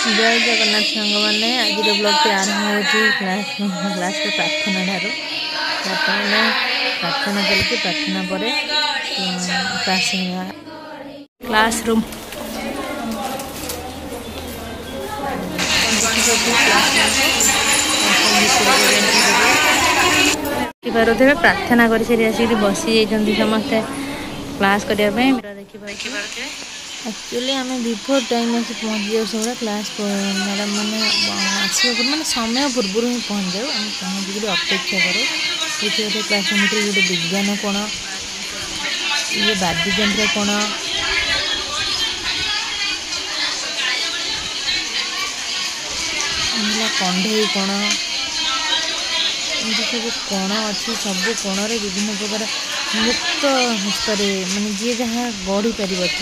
जय जगन्नाथ सांग मैंने आज ब्लॉग आरंभ हो क्लास प्रार्थना ठार बर्तमान प्रार्थना करके प्रार्थना पर क्लासरूम प्रार्थना कर बसी जाइए समस्ते क्लास करने देखिए एक्चुअली आम बिफोर टाइम आसी पहुँच जाऊ सब क्लास मैडम मैंने आसवा मैंने समय पूर्व ही पहुँच जाऊ आम पहुँच अपेक्षा करूँ ये गोटे क्लासरूम भर गोटे विज्ञान कोण ये वाद्ययंत्र कोण कंढे कोण एमती सब कोण अच्छी सब कोण विभिन्न प्रकार मुक्त हस्त मानने जी जहाँ गढ़ी पार या पे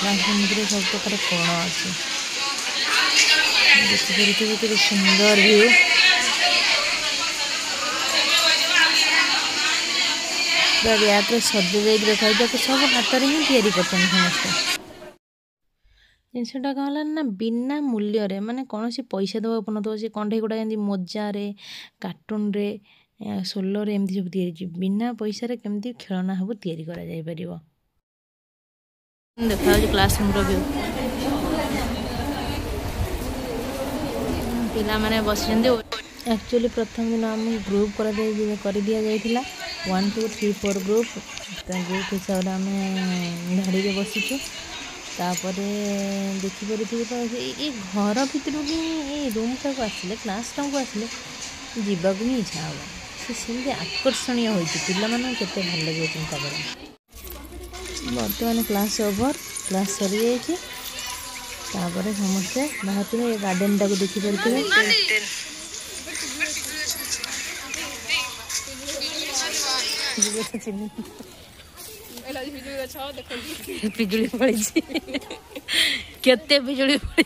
क्लासरूम भितर सब प्रकार कोण अच्छे देखिए केते सुंदर व्यू रैप्रे सजे जाइए रखाई सब हाथ में ही तैयारी कर समस्त जिनटा कौन ना बिना मूल्य माने कौन सी पैसा देवा पड़े से कंढे गुड़ा एमती मोजारे कार्टून रे सोलर एमती सब तैयारी बिना पैसा केमती खेलना सब तैयारी करा जाय परिबो देखा क्लासरूम रो व्यू पिला माने बसिଛନ୍ତି एक्चुअली प्रथम दिन आम ग्रुप कर दिया जाइथिला 1 2 3 4 ग्रुप ग्रुप हिसाब से आम धाड़ी बसीचु तापर देखिपारे तो ये घर भितर ही रूम तक आसिले क्लास रूम को आसिले जीवा भी इच्छा हम से आकर्षणीय होती पाने केते भल लगे चिंता कर बर्तमान क्लास ओवर क्लास सरी जाइए समस्ते बाहर गार्डन टाक देखिपारे पिजुली पड़ी केते पिजुली पड़ी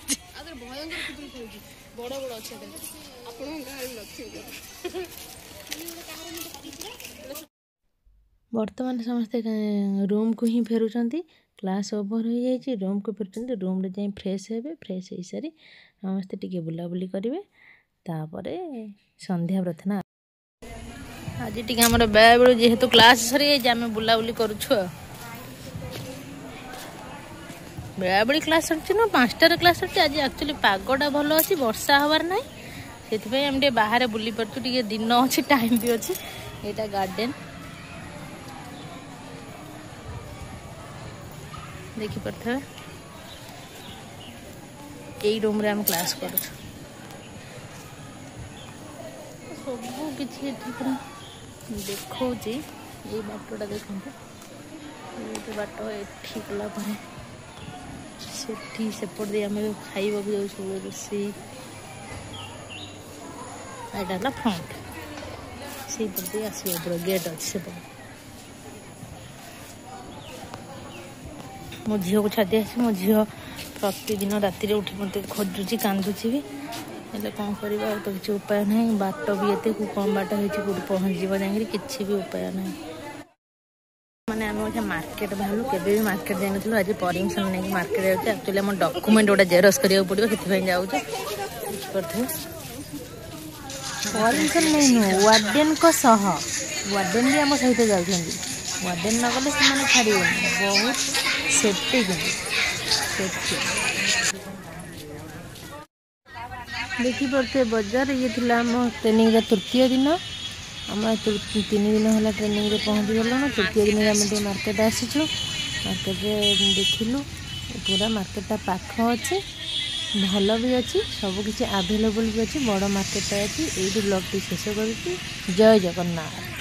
बर्तमान समस्ते रूम को ही फेरुचंती क्लास ओवर हो जाइए रूम को फेरुचंती रूम रे जाई फ्रेश हेबे फ्रेश हो सारी समस्ते टिके बुलाबुली करेंगे तापर संध्या प्रार्थना आज टी आम बेला बेलू जेहेतु क्लास सरी जाए बुलाबुली करुछु बेला क्लास सर ना 5टार क्लास सर आज एक्चुअली पागटा भल अच्छी वर्षा हबार ना से आम बाहर बुली पार्छु टे दिन अच्छी टाइम भी अच्छी यहाँ गार्डन देखिपे यही रूम रे आम क्लास कर सब किसी देखा ये बाटटा देखो ये बाट ये गला सेपट दे आम खाइबा जाऊ सब रोषे यहाँ फ्रंट से पटे आसो पूरा गेट अच्छे से मो झील को छाड़ी आस मो झील प्रतिदिन राति उठी मत खोजुची कांदुची भी हेल्ले कौन करवा तो किसी उपाय ना बाट भी एत कम बाट हो पहुँच जाए कि भी उपाय ना मैंने आम मार्केट बाहर केवे भी मार्केट जाइल आज परमिशन नहीं मार्केट जाऊँ एक्चुअली आम डॉक्यूमेंट गोटे जेरक्स करा पड़ो से जाऊँ परमिशन नहीं वार्डेन वार्डेन भी आम सहित जाऊँ वार्डेन न गले से छाड़े बहुत सेफ्टी सेफ्टी देखिपे बजार ये आम ट्रेनिंग तृतीय दिन आम 3 दिन है ट्रेनिंग रे पहुँच गलु तृतीय दिन आम मार्केट आसीचु मार्केट देखिलु पूरा मार्केटा पाख अच्छे भल भी अच्छी सबकि आभेलेबल भी अच्छी बड़ मार्केटा अच्छी ये ब्लॉग टी शेष कर जय जगन्नाथ।